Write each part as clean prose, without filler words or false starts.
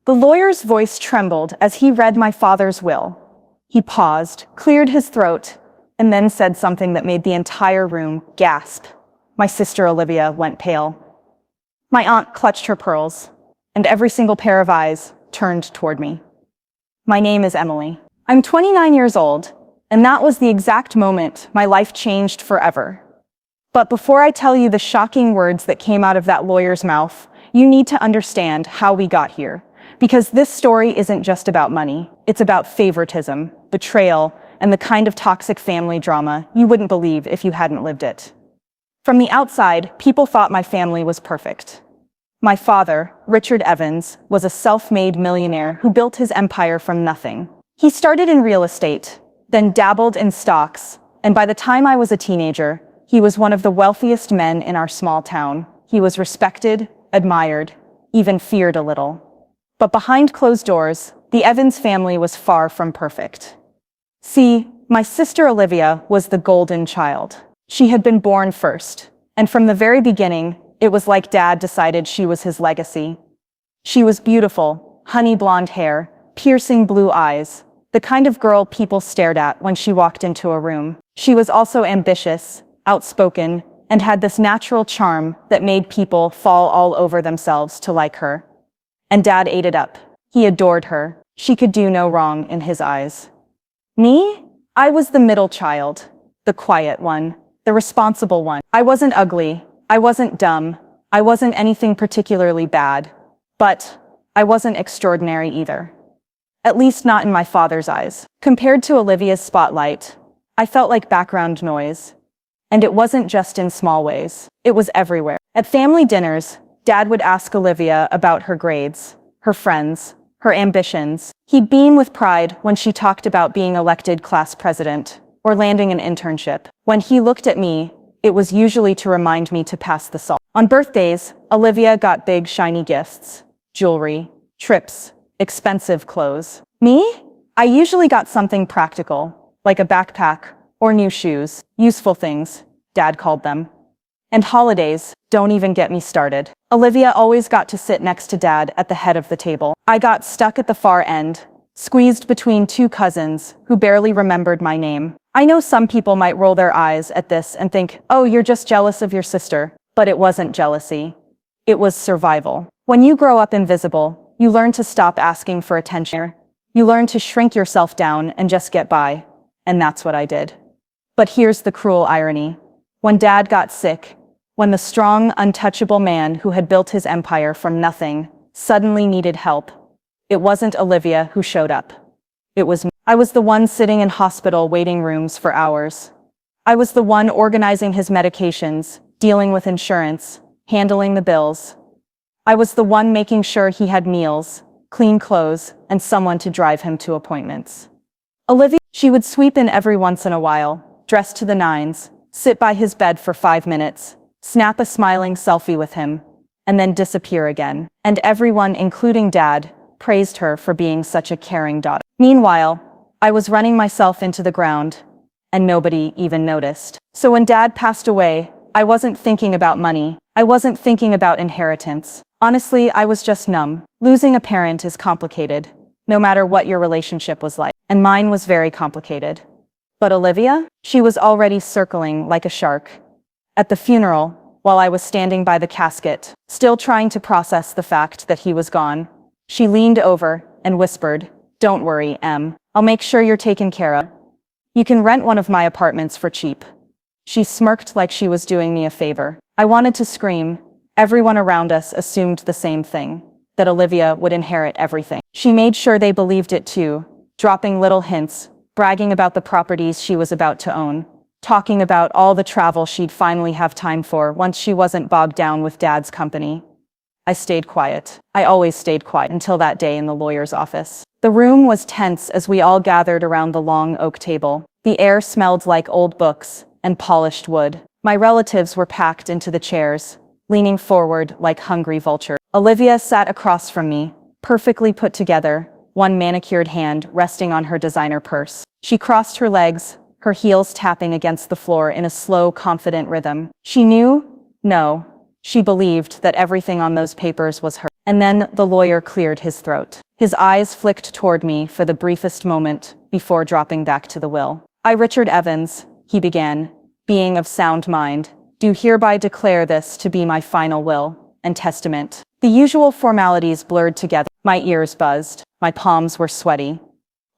The lawyer's voice trembled as he read my father's will. He paused, cleared his throat, and then said something that made the entire room gasp. My sister Olivia went pale. My aunt clutched her pearls, and every single pair of eyes turned toward me. My name is Emily. I'm 29 years old, and that was the exact moment my life changed forever. But before I tell you the shocking words that came out of that lawyer's mouth, you need to understand how we got here. Because this story isn't just about money. It's about favoritism, betrayal, and the kind of toxic family drama you wouldn't believe if you hadn't lived it. From the outside, people thought my family was perfect. My father, Richard Evans, was a self-made millionaire who built his empire from nothing. He started in real estate, then dabbled in stocks, and by the time I was a teenager, he was one of the wealthiest men in our small town. He was respected, admired, even feared a little. But behind closed doors, the Evans family was far from perfect. See, my sister Olivia was the golden child. She had been born first, and from the very beginning, it was like Dad decided she was his legacy. She was beautiful, honey blonde hair, piercing blue eyes, the kind of girl people stared at when she walked into a room. She was also ambitious, outspoken, and had this natural charm that made people fall all over themselves to like her. And Dad ate it up. He adored her. She could do no wrong in his eyes. Me? I was the middle child, the quiet one, the responsible one. I wasn't ugly. I wasn't dumb. I wasn't anything particularly bad. But I wasn't extraordinary either. At least not in my father's eyes. Compared to Olivia's spotlight, I felt like background noise. And it wasn't just in small ways. It was everywhere. At family dinners, Dad would ask Olivia about her grades, her friends, her ambitions. He'd beam with pride when she talked about being elected class president or landing an internship. When he looked at me, it was usually to remind me to pass the salt. On birthdays, Olivia got big, shiny gifts, jewelry, trips, expensive clothes. Me? I usually got something practical, like a backpack or new shoes, useful things, Dad called them. And holidays, don't even get me started. Olivia always got to sit next to Dad at the head of the table. I got stuck at the far end, squeezed between two cousins who barely remembered my name. I know some people might roll their eyes at this and think, oh, you're just jealous of your sister. But it wasn't jealousy. It was survival. When you grow up invisible, you learn to stop asking for attention. You learn to shrink yourself down and just get by. And that's what I did. But here's the cruel irony. When Dad got sick, when the strong, untouchable man who had built his empire from nothing suddenly needed help, it wasn't Olivia who showed up. It was me. I was the one sitting in hospital waiting rooms for hours. I was the one organizing his medications, dealing with insurance, handling the bills. I was the one making sure he had meals, clean clothes, and someone to drive him to appointments. Olivia, she would sweep in every once in a while, dressed to the nines, sit by his bed for 5 minutes, snap a smiling selfie with him, and then disappear again. And everyone, including Dad, praised her for being such a caring daughter. Meanwhile, I was running myself into the ground, and nobody even noticed. So when Dad passed away, I wasn't thinking about money. I wasn't thinking about inheritance. Honestly, I was just numb. Losing a parent is complicated, no matter what your relationship was like. And mine was very complicated. But Olivia? She was already circling like a shark. At the funeral, while I was standing by the casket, still trying to process the fact that he was gone, she leaned over and whispered, "Don't worry, Em. I'll make sure you're taken care of. You can rent one of my apartments for cheap." She smirked like she was doing me a favor. I wanted to scream. Everyone around us assumed the same thing, that Olivia would inherit everything. She made sure they believed it too, dropping little hints, bragging about the properties she was about to own, talking about all the travel she'd finally have time for once she wasn't bogged down with Dad's company. I stayed quiet. I always stayed quiet until that day in the lawyer's office. The room was tense as we all gathered around the long oak table. The air smelled like old books and polished wood. My relatives were packed into the chairs, leaning forward like hungry vultures. Olivia sat across from me, perfectly put together, one manicured hand resting on her designer purse. She crossed her legs, her heels tapping against the floor in a slow, confident rhythm. She knew? No. She believed that everything on those papers was hers. And then the lawyer cleared his throat. His eyes flicked toward me for the briefest moment before dropping back to the will. I, Richard Evans, he began, being of sound mind, do hereby declare this to be my final will and testament. The usual formalities blurred together. My ears buzzed. My palms were sweaty.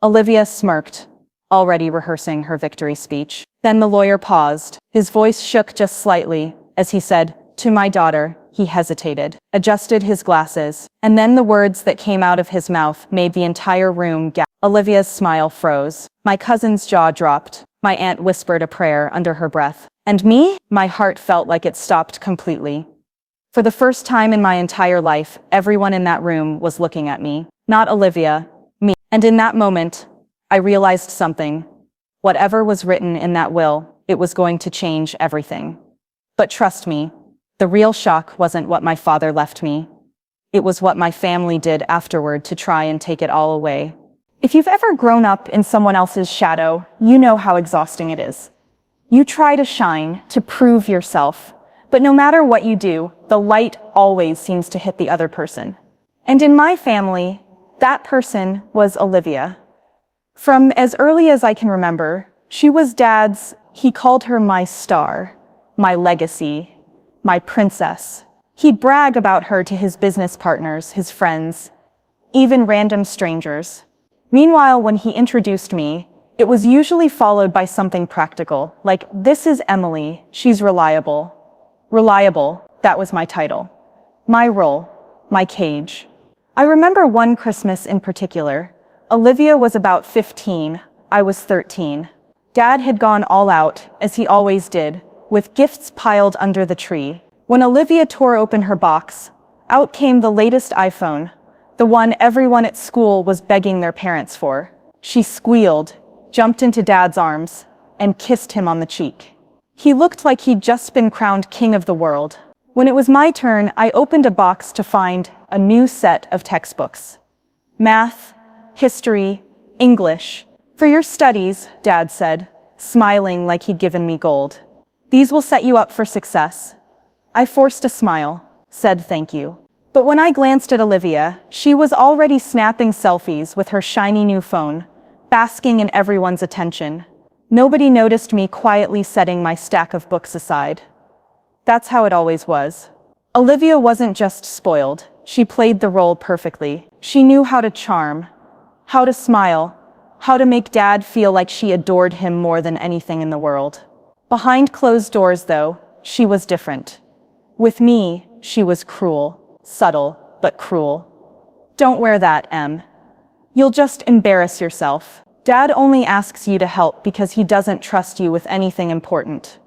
Olivia smirked, already rehearsing her victory speech. Then the lawyer paused. His voice shook just slightly as he said, to my daughter. He hesitated, adjusted his glasses, and then the words that came out of his mouth made the entire room gasp. Olivia's smile froze. My cousin's jaw dropped. My aunt whispered a prayer under her breath. And me? My heart felt like it stopped completely. For the first time in my entire life, everyone in that room was looking at me. Not Olivia, me. And in that moment, I realized something. Whatever was written in that will, it was going to change everything. But trust me, the real shock wasn't what my father left me. It was what my family did afterward to try and take it all away. If you've ever grown up in someone else's shadow, you know how exhausting it is. You try to shine, to prove yourself, but no matter what you do, the light always seems to hit the other person. And in my family, that person was Olivia. From as early as I can remember, she was Dad's, he called her my star, my legacy, my princess. He'd brag about her to his business partners, his friends, even random strangers. Meanwhile, when he introduced me, it was usually followed by something practical, like, this is Emily, she's reliable. Reliable, that was my title. My role, my cage. I remember one Christmas in particular. Olivia was about 15, I was 13. Dad had gone all out, as he always did, with gifts piled under the tree. When Olivia tore open her box, out came the latest iPhone, the one everyone at school was begging their parents for. She squealed, jumped into Dad's arms, and kissed him on the cheek. He looked like he'd just been crowned king of the world. When it was my turn, I opened a box to find a new set of textbooks. Math, history, English. For your studies, Dad said, smiling like he'd given me gold. These will set you up for success. I forced a smile, said thank you. But when I glanced at Olivia, she was already snapping selfies with her shiny new phone, basking in everyone's attention. Nobody noticed me quietly setting my stack of books aside. That's how it always was. Olivia wasn't just spoiled, she played the role perfectly. She knew how to charm, how to smile, how to make Dad feel like she adored him more than anything in the world. Behind closed doors, though, she was different. With me, she was cruel. Subtle, but cruel. Don't wear that, Em. You'll just embarrass yourself. Dad only asks you to help because he doesn't trust you with anything important.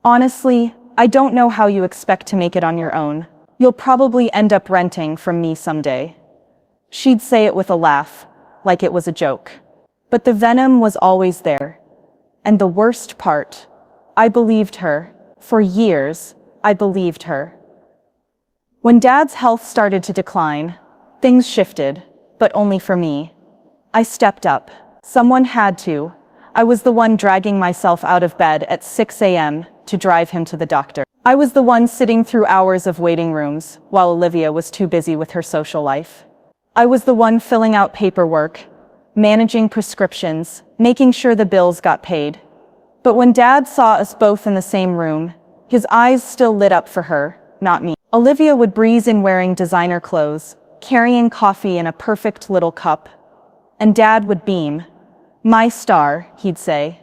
Honestly, I don't know how you expect to make it on your own. You'll probably end up renting from me someday. She'd say it with a laugh, like it was a joke. But the venom was always there. And the worst part, I believed her. For years, I believed her. When Dad's health started to decline, things shifted, but only for me. I stepped up. Someone had to. I was the one dragging myself out of bed at 6 a.m. to drive him to the doctor. I was the one sitting through hours of waiting rooms while Olivia was too busy with her social life. I was the one filling out paperwork, managing prescriptions, making sure the bills got paid. But when Dad saw us both in the same room, his eyes still lit up for her, not me. Olivia would breeze in wearing designer clothes, carrying coffee in a perfect little cup. And Dad would beam. My star, he'd say.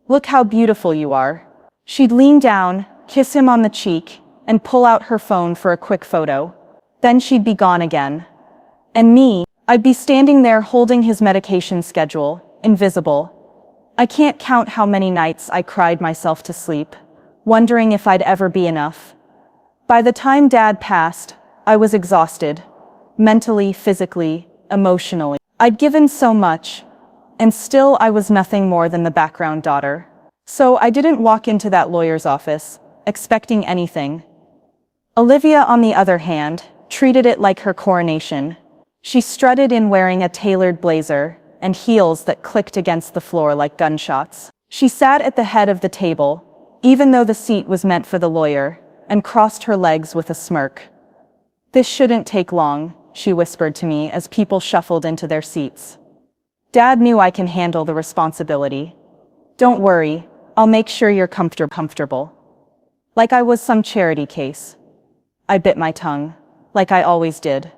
Look how beautiful you are. She'd lean down, kiss him on the cheek, and pull out her phone for a quick photo. Then she'd be gone again. And me, I'd be standing there holding his medication schedule, invisible. I can't count how many nights I cried myself to sleep, wondering if I'd ever be enough. By the time Dad passed, I was exhausted, mentally, physically, emotionally. I'd given so much, and still I was nothing more than the background daughter. So I didn't walk into that lawyer's office, expecting anything. Olivia, on the other hand, treated it like her coronation. She strutted in wearing a tailored blazer and heels that clicked against the floor like gunshots. She sat at the head of the table, even though the seat was meant for the lawyer, and crossed her legs with a smirk. This shouldn't take long, she whispered to me as people shuffled into their seats. Dad knew I can handle the responsibility. Don't worry, I'll make sure you're comfortable. Like I was some charity case. I bit my tongue, like I always did.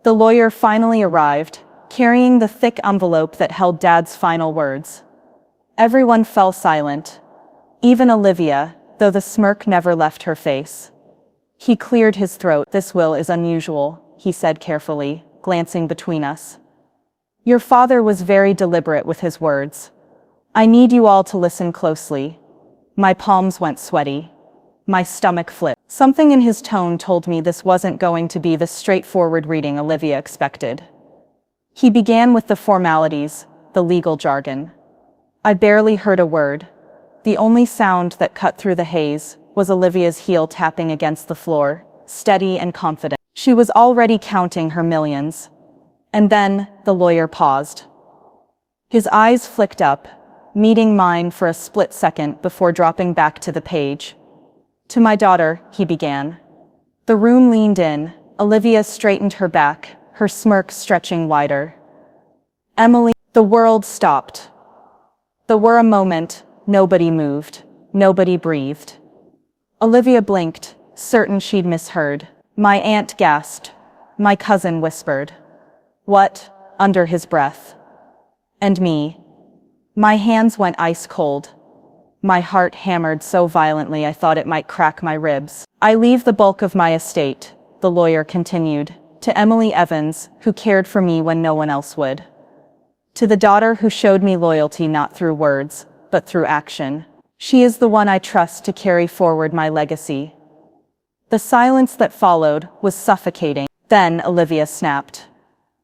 The lawyer finally arrived, carrying the thick envelope that held Dad's final words. Everyone fell silent, even Olivia, though the smirk never left her face. He cleared his throat. This will is unusual, he said carefully, glancing between us. Your father was very deliberate with his words. I need you all to listen closely. My palms went sweaty. My stomach flipped. Something in his tone told me this wasn't going to be the straightforward reading Olivia expected. He began with the formalities, the legal jargon. I barely heard a word. The only sound that cut through the haze was Olivia's heel tapping against the floor, steady and confident. She was already counting her millions. And then the lawyer paused. His eyes flicked up, meeting mine for a split second before dropping back to the page. To my daughter, he began. The room leaned in. Olivia straightened her back, her smirk stretching wider. Emily, the world stopped. There were a moment, nobody moved, nobody breathed. Olivia blinked, certain she'd misheard. My aunt gasped. My cousin whispered. What? Under his breath. And me. My hands went ice cold. My heart hammered so violently I thought it might crack my ribs. I leave the bulk of my estate, the lawyer continued, to Emily Evans, who cared for me when no one else would. To the daughter who showed me loyalty not through words, but through action. She is the one I trust to carry forward my legacy. The silence that followed was suffocating. Then Olivia snapped.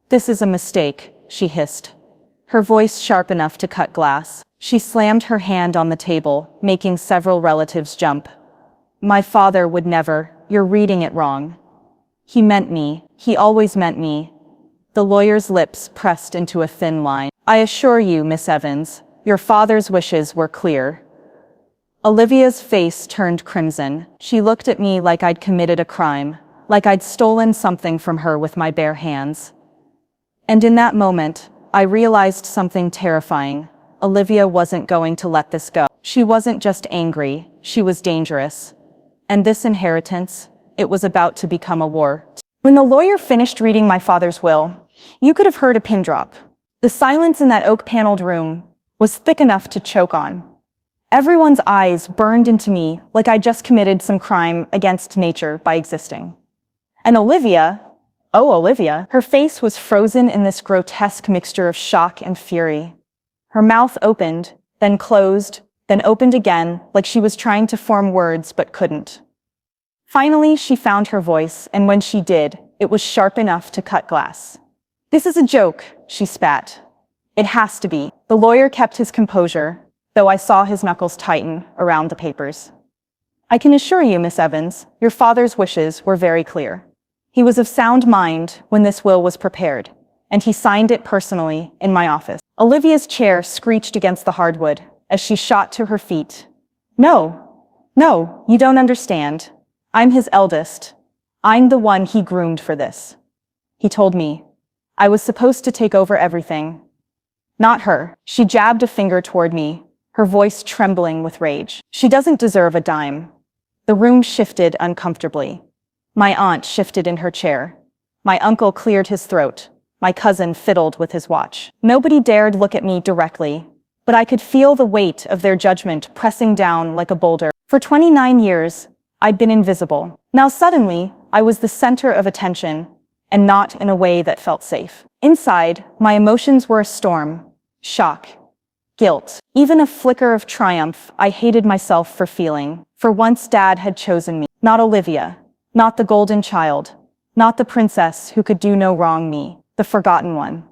This is a mistake, she hissed. Her voice sharp enough to cut glass. She slammed her hand on the table, making several relatives jump. My father would never. You're reading it wrong. He meant me. He always meant me. The lawyer's lips pressed into a thin line. I assure you, Miss Evans, your father's wishes were clear. Olivia's face turned crimson. She looked at me like I'd committed a crime, like I'd stolen something from her with my bare hands. And in that moment, I realized something terrifying. Olivia wasn't going to let this go. She wasn't just angry, she was dangerous. And this inheritance, it was about to become a war. When the lawyer finished reading my father's will, you could have heard a pin drop. The silence in that oak-paneled room was thick enough to choke on. Everyone's eyes burned into me like I just committed some crime against nature by existing. And Olivia, her face was frozen in this grotesque mixture of shock and fury. Her mouth opened, then closed, then opened again, like she was trying to form words but couldn't. Finally, she found her voice, and when she did, it was sharp enough to cut glass. This is a joke, she spat. It has to be. The lawyer kept his composure, though I saw his knuckles tighten around the papers. I can assure you, Miss Evans, your father's wishes were very clear. He was of sound mind when this will was prepared, and he signed it personally in my office. Olivia's chair screeched against the hardwood as she shot to her feet. No, you don't understand. I'm his eldest. I'm the one he groomed for this. He told me. I was supposed to take over everything. Not her. She jabbed a finger toward me, her voice trembling with rage. She doesn't deserve a dime. The room shifted uncomfortably. My aunt shifted in her chair. My uncle cleared his throat. My cousin fiddled with his watch. Nobody dared look at me directly, but I could feel the weight of their judgment pressing down like a boulder. For 29 years, I'd been invisible. Now suddenly, I was the center of attention, and not in a way that felt safe. Inside, my emotions were a storm. Shock. Guilt. Even a flicker of triumph I hated myself for feeling. For once Dad had chosen me. Not Olivia. Not the golden child. Not the princess who could do no wrong, me. The forgotten one.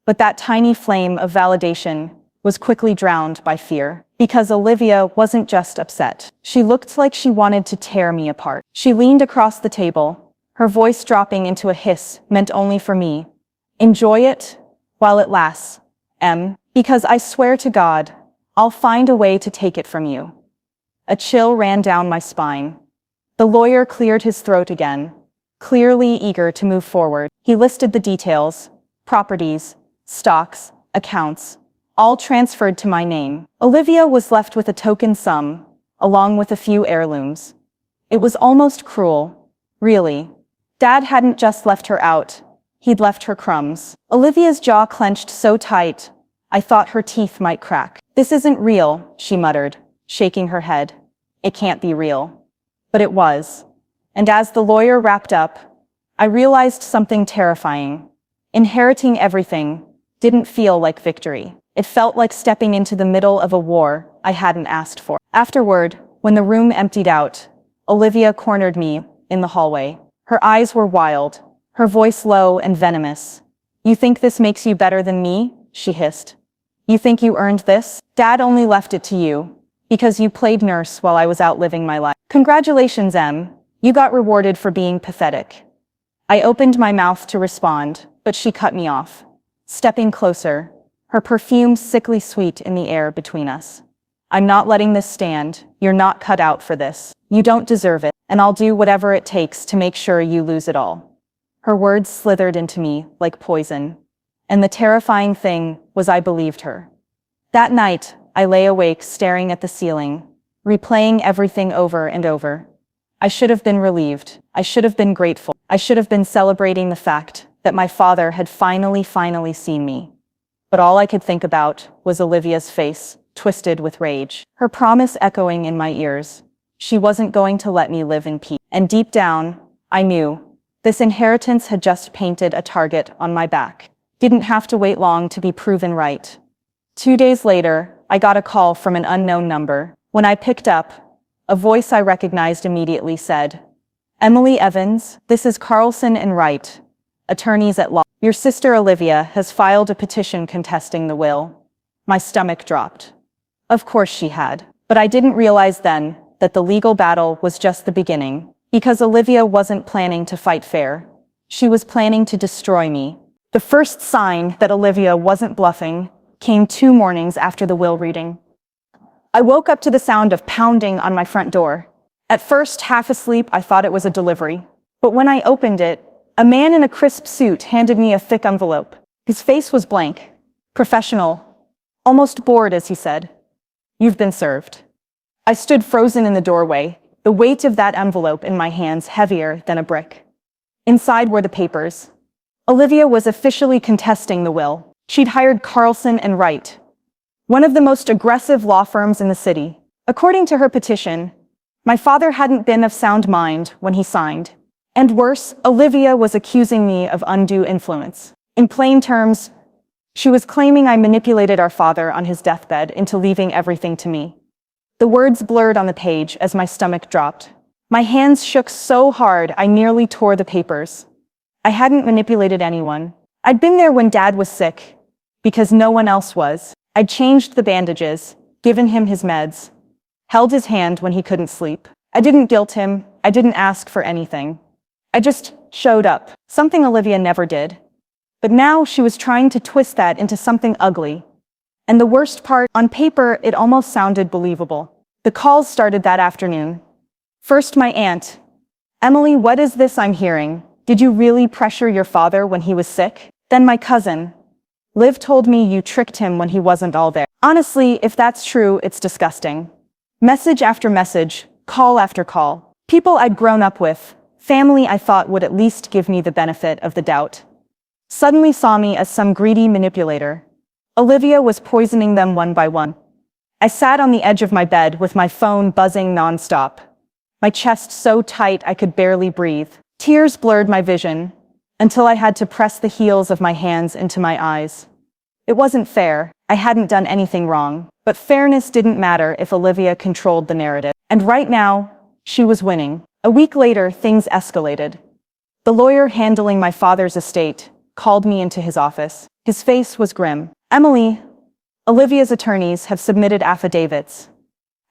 But that tiny flame of validation was quickly drowned by fear. Because Olivia wasn't just upset. She looked like she wanted to tear me apart. She leaned across the table, her voice dropping into a hiss meant only for me. Enjoy it while it lasts, Em, because I swear to God, I'll find a way to take it from you. A chill ran down my spine. The lawyer cleared his throat again. clearly eager to move forward. He listed the details: properties, stocks, accounts, all transferred to my name. Olivia was left with a token sum, along with a few heirlooms. It was almost cruel. Really. Dad hadn't just left her out, he'd left her crumbs. Olivia's jaw clenched so tight, I thought her teeth might crack. "This isn't real," she muttered, shaking her head. "It can't be real." But it was. And as the lawyer wrapped up, I realized something terrifying. Inheriting everything didn't feel like victory. It felt like stepping into the middle of a war I hadn't asked for. Afterward, when the room emptied out, Olivia cornered me in the hallway. Her eyes were wild, her voice low and venomous. "You think this makes you better than me?" she hissed. "You think you earned this? Dad only left it to you, because you played nurse while I was out living my life. Congratulations, Em. You got rewarded for being pathetic." I opened my mouth to respond, but she cut me off, stepping closer, her perfume sickly sweet in the air between us. "I'm not letting this stand. You're not cut out for this. You don't deserve it, and I'll do whatever it takes to make sure you lose it all." Her words slithered into me like poison, and the terrifying thing was I believed her. That night, I lay awake staring at the ceiling, replaying everything over and over. I should have been relieved. I should have been grateful. I should have been celebrating the fact that my father had finally seen me. But all I could think about was Olivia's face, twisted with rage, her promise echoing in my ears. She wasn't going to let me live in peace. And deep down, I knew this inheritance had just painted a target on my back. Didn't have to wait long to be proven right. 2 days later, I got a call from an unknown number. When I picked up, a voice I recognized immediately said, "Emily Evans, this is Carlson and Wright, attorneys at law. Your sister Olivia has filed a petition contesting the will." My stomach dropped. Of course she had. But I didn't realize then that the legal battle was just the beginning, because Olivia wasn't planning to fight fair. She was planning to destroy me. The first sign that Olivia wasn't bluffing came 2 mornings after the will reading. I woke up to the sound of pounding on my front door. At first, half asleep, I thought it was a delivery. But when I opened it, a man in a crisp suit handed me a thick envelope. His face was blank, professional, almost bored as he said, "You've been served." I stood frozen in the doorway, the weight of that envelope in my hands heavier than a brick. Inside were the papers. Olivia was officially contesting the will. She'd hired Carlson and Wright, one of the most aggressive law firms in the city. According to her petition, my father hadn't been of sound mind when he signed. And worse, Olivia was accusing me of undue influence. In plain terms, she was claiming I manipulated our father on his deathbed into leaving everything to me. The words blurred on the page as my stomach dropped. My hands shook so hard I nearly tore the papers. I hadn't manipulated anyone. I'd been there when Dad was sick, because no one else was. I'd changed the bandages, given him his meds, held his hand when he couldn't sleep. I didn't guilt him. I didn't ask for anything. I just showed up, something Olivia never did. But now she was trying to twist that into something ugly. And the worst part, on paper, it almost sounded believable. The calls started that afternoon. First, my aunt. "Emily, what is this I'm hearing? Did you really pressure your father when he was sick?" Then my cousin. "Liv told me you tricked him when he wasn't all there." Honestly, if that's true, it's disgusting. Message after message, call after call. People I'd grown up with, family I thought would at least give me the benefit of the doubt, suddenly saw me as some greedy manipulator. Olivia was poisoning them one by one. I sat on the edge of my bed with my phone buzzing nonstop, my chest so tight I could barely breathe. Tears blurred my vision, until I had to press the heels of my hands into my eyes. It wasn't fair. I hadn't done anything wrong. But fairness didn't matter if Olivia controlled the narrative. And right now, she was winning. A week later, things escalated. The lawyer handling my father's estate called me into his office. His face was grim. "Emily, Olivia's attorneys have submitted affidavits."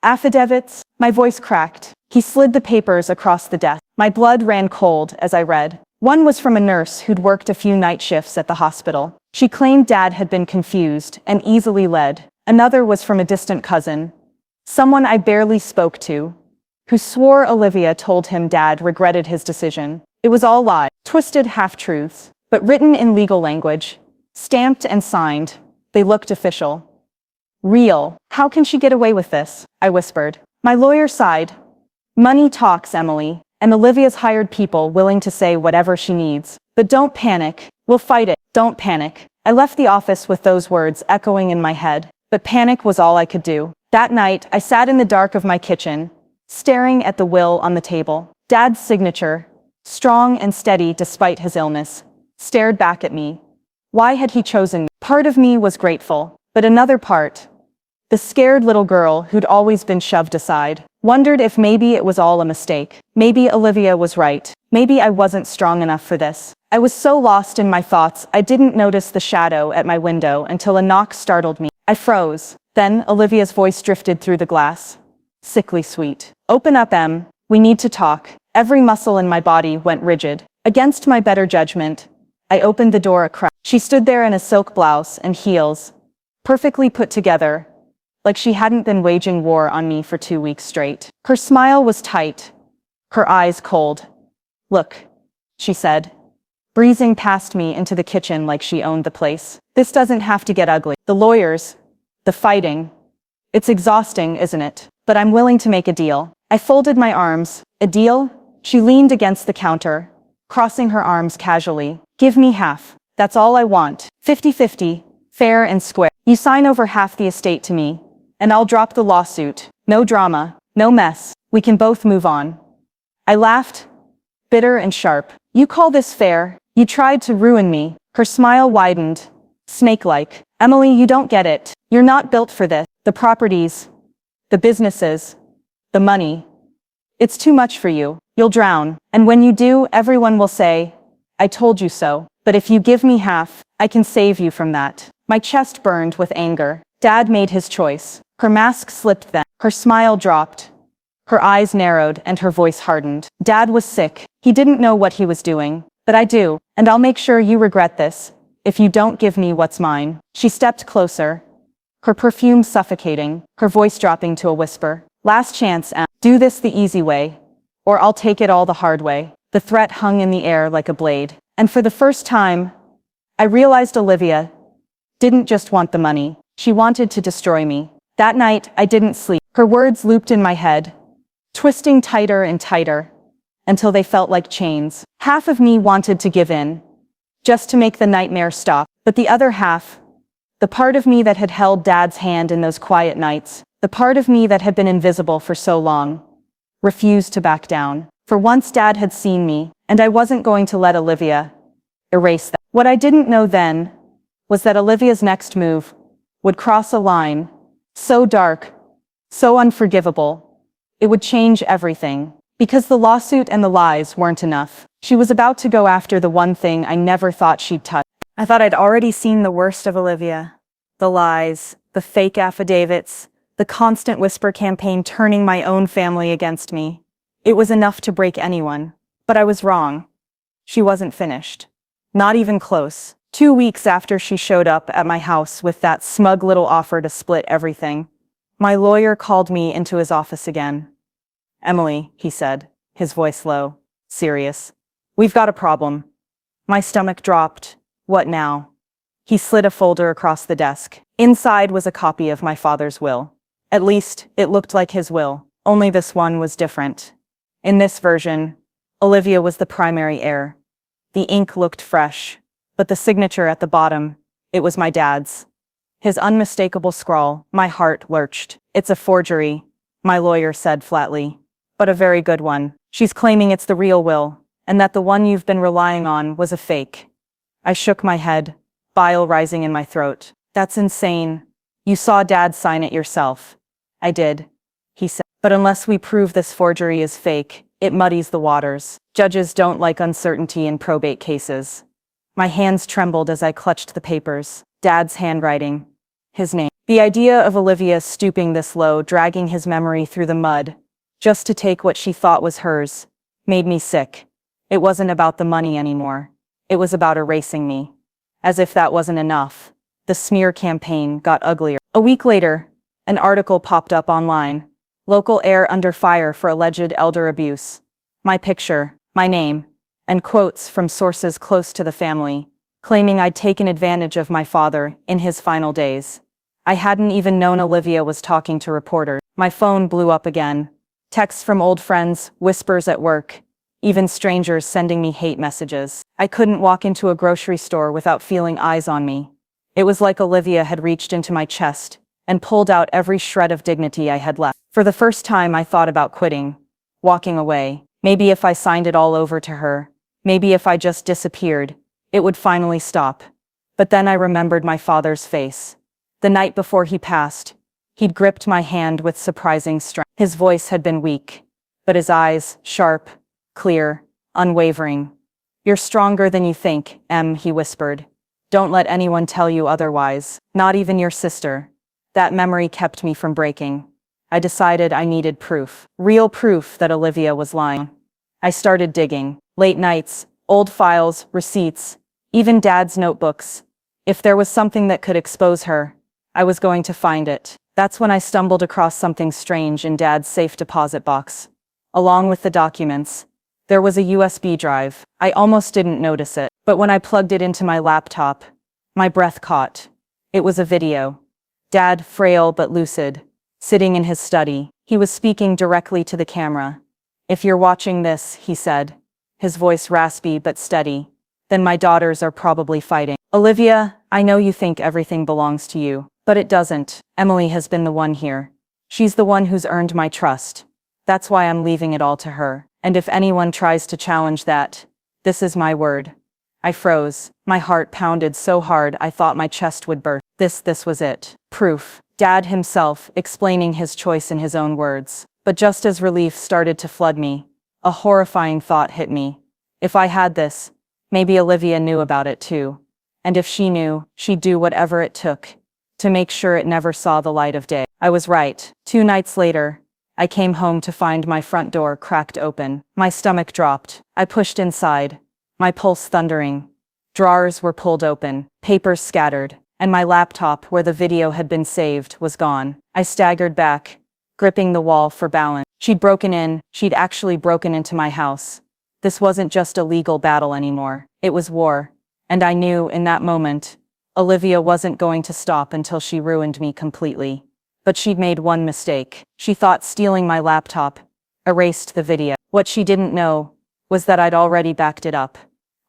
"Affidavits?" My voice cracked. He slid the papers across the desk. My blood ran cold as I read. One was from a nurse who'd worked a few night shifts at the hospital. She claimed Dad had been confused and easily led. Another was from a distant cousin, someone I barely spoke to, who swore Olivia told him Dad regretted his decision. It was all lies, twisted half-truths, but written in legal language, stamped and signed. They looked official. Real. How can she get away with this? I whispered. My lawyer sighed. Money talks, Emily, and Olivia's hired people willing to say whatever she needs. But don't panic. We'll fight it. Don't panic. I left the office with those words echoing in my head, but panic was all I could do. That night, I sat in the dark of my kitchen, staring at the will on the table. Dad's signature, strong and steady despite his illness, stared back at me. Why had he chosen me? Part of me was grateful, but another part, the scared little girl who'd always been shoved aside, wondered if maybe it was all a mistake. Maybe Olivia was right. Maybe I wasn't strong enough for this. I was so lost in my thoughts, I didn't notice the shadow at my window until a knock startled me. I froze. Then Olivia's voice drifted through the glass. Sickly sweet. Open up, Em. We need to talk. Every muscle in my body went rigid. Against my better judgment, I opened the door a crack. She stood there in a silk blouse and heels, perfectly put together, like she hadn't been waging war on me for 2 weeks straight. Her smile was tight, her eyes cold. Look, she said, breezing past me into the kitchen like she owned the place. This doesn't have to get ugly. The lawyers, the fighting. It's exhausting, isn't it? But I'm willing to make a deal. I folded my arms. A deal? She leaned against the counter, crossing her arms casually. Give me half. That's all I want. 50-50, fair and square. You sign over half the estate to me, and I'll drop the lawsuit. No drama, no mess. We can both move on. I laughed, bitter and sharp. You call this fair? You tried to ruin me. Her smile widened, snake-like. Emily, you don't get it. You're not built for this. The properties, the businesses, the money. It's too much for you. You'll drown. And when you do, everyone will say, I told you so. But if you give me half, I can save you from that. My chest burned with anger. Dad made his choice. Her mask slipped then. Her smile dropped. Her eyes narrowed and her voice hardened. Dad was sick. He didn't know what he was doing. But I do, and I'll make sure you regret this, if you don't give me what's mine. She stepped closer, her perfume suffocating, her voice dropping to a whisper. Last chance, Em. Do this the easy way, or I'll take it all the hard way. The threat hung in the air like a blade. And for the first time, I realized Olivia didn't just want the money. She wanted to destroy me. That night, I didn't sleep. Her words looped in my head, twisting tighter and tighter, until they felt like chains. Half of me wanted to give in, just to make the nightmare stop. But the other half, the part of me that had held Dad's hand in those quiet nights, the part of me that had been invisible for so long, refused to back down. For once Dad had seen me, and I wasn't going to let Olivia erase that. What I didn't know then was that Olivia's next move would cross a line so dark, so unforgivable, it would change everything. Because the lawsuit and the lies weren't enough. She was about to go after the one thing I never thought she'd touch. I thought I'd already seen the worst of Olivia. The lies, the fake affidavits, the constant whisper campaign turning my own family against me. It was enough to break anyone. But I was wrong. She wasn't finished. Not even close. 2 weeks after she showed up at my house with that smug little offer to split everything, my lawyer called me into his office again. Emily, he said, his voice low, serious. We've got a problem. My stomach dropped. What now? He slid a folder across the desk. Inside was a copy of my father's will. At least, it looked like his will. Only this one was different. In this version, Olivia was the primary heir. The ink looked fresh, but the signature at the bottom, it was my dad's. His unmistakable scrawl, my heart lurched. It's a forgery, my lawyer said flatly. But a very good one. She's claiming it's the real will, and that the one you've been relying on was a fake. I shook my head, bile rising in my throat. That's insane. You saw Dad sign it yourself. I did, he said. But unless we prove this forgery is fake, it muddies the waters. Judges don't like uncertainty in probate cases. My hands trembled as I clutched the papers. Dad's handwriting. His name. The idea of Olivia stooping this low, dragging his memory through the mud, just to take what she thought was hers, made me sick. It wasn't about the money anymore. It was about erasing me. As if that wasn't enough, the smear campaign got uglier. A week later, an article popped up online. Local heir under fire for alleged elder abuse. My picture, my name, and quotes from sources close to the family, claiming I'd taken advantage of my father in his final days. I hadn't even known Olivia was talking to reporters. My phone blew up again. Texts from old friends, whispers at work, even strangers sending me hate messages. I couldn't walk into a grocery store without feeling eyes on me. It was like Olivia had reached into my chest and pulled out every shred of dignity I had left. For the first time, I thought about quitting, walking away. Maybe if I signed it all over to her, maybe if I just disappeared, it would finally stop. But then I remembered my father's face. The night before he passed, he'd gripped my hand with surprising strength. His voice had been weak, but his eyes, sharp, clear, unwavering. "You're stronger than you think, Em," he whispered. "Don't let anyone tell you otherwise, not even your sister." That memory kept me from breaking. I decided I needed proof, real proof that Olivia was lying. I started digging. Late nights, old files, receipts, even Dad's notebooks. If there was something that could expose her, I was going to find it. That's when I stumbled across something strange in Dad's safe deposit box. Along with the documents, there was a USB drive. I almost didn't notice it, but when I plugged it into my laptop, my breath caught. It was a video. Dad, frail but lucid, sitting in his study. He was speaking directly to the camera. "If you're watching this," he said, his voice raspy but steady, "then my daughters are probably fighting. Olivia, I know you think everything belongs to you, but it doesn't. Emily has been the one here. She's the one who's earned my trust. That's why I'm leaving it all to her. And if anyone tries to challenge that, this is my word." I froze. My heart pounded so hard I thought my chest would burst. This was it. Proof. Dad himself, explaining his choice in his own words. But just as relief started to flood me, a horrifying thought hit me. If I had this, maybe Olivia knew about it too. And if she knew, she'd do whatever it took to make sure it never saw the light of day. I was right. 2 nights later, I came home to find my front door cracked open. My stomach dropped. I pushed inside, my pulse thundering. Drawers were pulled open, papers scattered, and my laptop, where the video had been saved, was gone. I staggered back, gripping the wall for balance. She'd actually broken into my house. This wasn't just a legal battle anymore. It was war. And I knew, in that moment, Olivia wasn't going to stop until she ruined me completely. But she'd made one mistake. She thought stealing my laptop erased the video. What she didn't know was that I'd already backed it up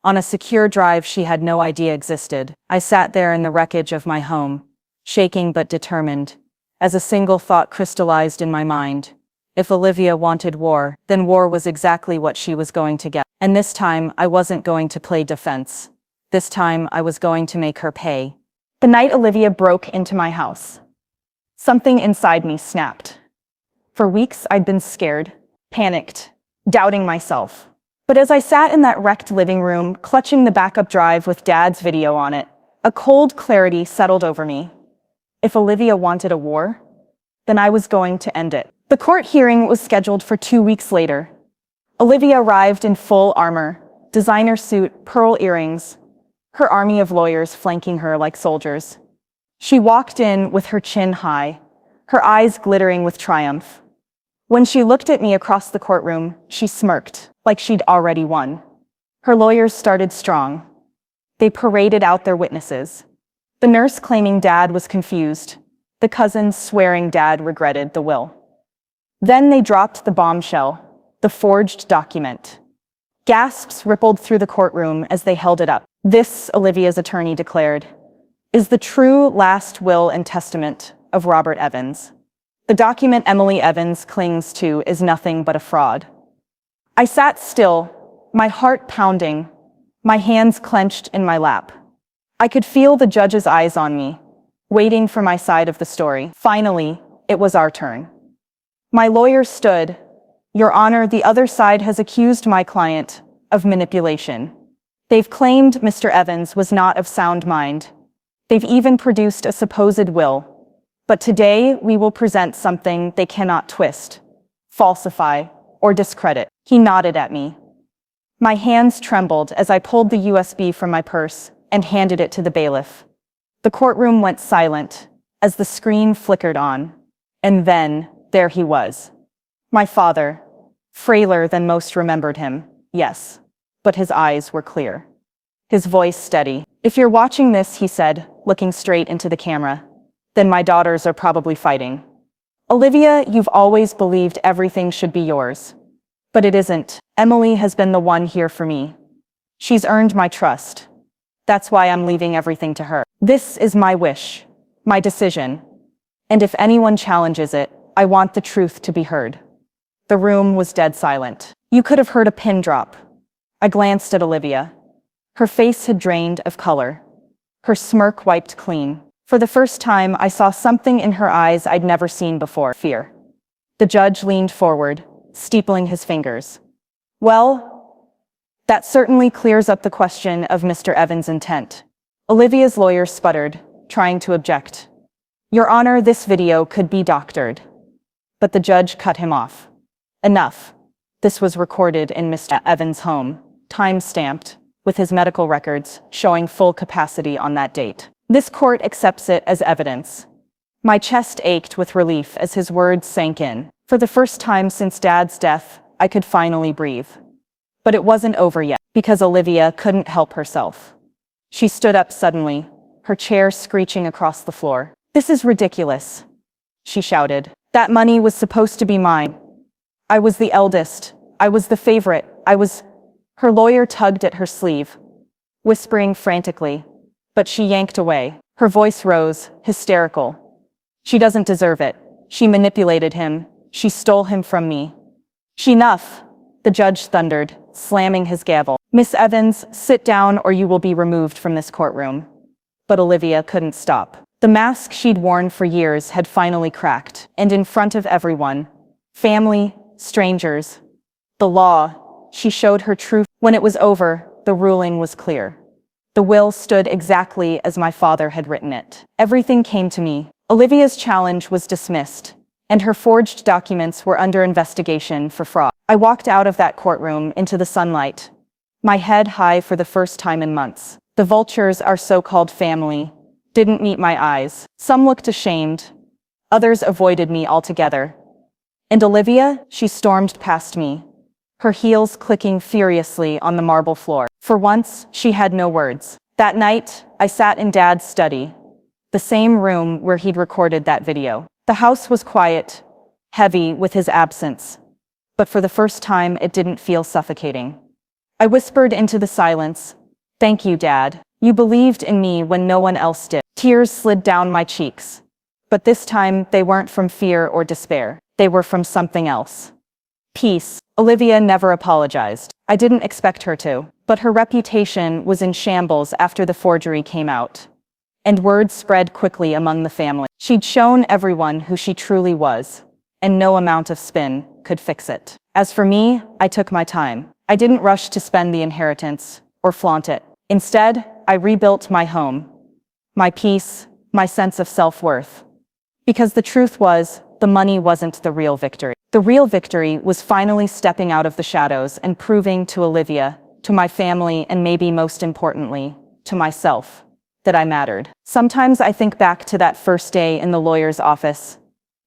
on a secure drive she had no idea existed. I sat there in the wreckage of my home, shaking but determined, as a single thought crystallized in my mind. If Olivia wanted war, then war was exactly what she was going to get. And this time, I wasn't going to play defense. This time, I was going to make her pay. The night Olivia broke into my house, something inside me snapped. For weeks, I'd been scared, panicked, doubting myself. But as I sat in that wrecked living room, clutching the backup drive with Dad's video on it, a cold clarity settled over me. If Olivia wanted a war, then I was going to end it. The court hearing was scheduled for 2 weeks later. Olivia arrived in full armor, designer suit, pearl earrings, her army of lawyers flanking her like soldiers. She walked in with her chin high, her eyes glittering with triumph. When she looked at me across the courtroom, she smirked, like she'd already won. Her lawyers started strong. They paraded out their witnesses. The nurse claiming Dad was confused, the cousins swearing Dad regretted the will. Then they dropped the bombshell, the forged document. Gasps rippled through the courtroom as they held it up. "This," Olivia's attorney declared, "is the true last will and testament of Robert Evans. The document Emily Evans clings to is nothing but a fraud." I sat still, my heart pounding, my hands clenched in my lap. I could feel the judge's eyes on me, waiting for my side of the story. Finally, it was our turn. My lawyer stood. "Your Honor, the other side has accused my client of manipulation. They've claimed Mr. Evans was not of sound mind. They've even produced a supposed will. But today, we will present something they cannot twist, falsify, or discredit." He nodded at me. My hands trembled as I pulled the USB from my purse and handed it to the bailiff. The courtroom went silent as the screen flickered on. And then, there he was. My father, frailer than most remembered him, yes, but his eyes were clear. His voice steady. "If you're watching this," he said, looking straight into the camera, "then my daughters are probably fighting. Olivia, you've always believed everything should be yours. But it isn't. Emily has been the one here for me. She's earned my trust. That's why I'm leaving everything to her. This is my wish, my decision. And if anyone challenges it, I want the truth to be heard." The room was dead silent. You could have heard a pin drop. I glanced at Olivia. Her face had drained of color. Her smirk wiped clean. For the first time, I saw something in her eyes I'd never seen before: fear. The judge leaned forward, steepling his fingers. "Well, that certainly clears up the question of Mr. Evans' intent." Olivia's lawyer sputtered, trying to object. "Your Honor, this video could be doctored." But the judge cut him off. "Enough. This was recorded in Mr. Evans' home, time-stamped, with his medical records showing full capacity on that date. This court accepts it as evidence." My chest ached with relief as his words sank in. For the first time since Dad's death, I could finally breathe. But it wasn't over yet, because Olivia couldn't help herself. She stood up suddenly, her chair screeching across the floor. "This is ridiculous," she shouted. "That money was supposed to be mine. I was the eldest. I was the favorite. Her lawyer tugged at her sleeve, whispering frantically, but she yanked away. Her voice rose, hysterical. "She doesn't deserve it. She manipulated him. She stole him from me." "Enough," the judge thundered, slamming his gavel. "Miss Evans, sit down or you will be removed from this courtroom." But Olivia couldn't stop. The mask she'd worn for years had finally cracked, and in front of everyone, family, strangers, the law, she showed her truth. When it was over, the ruling was clear. The will stood exactly as my father had written it. Everything came to me. Olivia's challenge was dismissed, and her forged documents were under investigation for fraud. I walked out of that courtroom into the sunlight, my head high for the first time in months. The vultures, our so-called family, didn't meet my eyes. Some looked ashamed, others avoided me altogether. And Olivia, she stormed past me, her heels clicking furiously on the marble floor. For once, she had no words. That night, I sat in Dad's study, the same room where he'd recorded that video. The house was quiet, heavy with his absence, but for the first time, it didn't feel suffocating. I whispered into the silence, "Thank you, Dad. You believed in me when no one else did." Tears slid down my cheeks, but this time they weren't from fear or despair. They were from something else. Peace. Olivia never apologized. I didn't expect her to, but her reputation was in shambles after the forgery came out, and word spread quickly among the family. She'd shown everyone who she truly was, and no amount of spin could fix it. As for me, I took my time. I didn't rush to spend the inheritance or flaunt it. Instead, I rebuilt my home, my peace, my sense of self-worth. Because the truth was, the money wasn't the real victory. The real victory was finally stepping out of the shadows and proving to Olivia, to my family, and maybe most importantly, to myself, that I mattered. Sometimes I think back to that first day in the lawyer's office,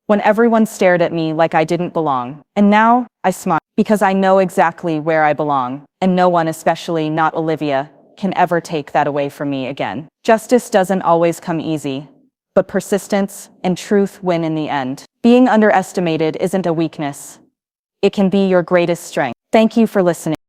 when everyone stared at me like I didn't belong. And now, I smile, because I know exactly where I belong, and no one, especially not Olivia, can ever take that away from me again. Justice doesn't always come easy, but persistence and truth win in the end. Being underestimated isn't a weakness. It can be your greatest strength. Thank you for listening.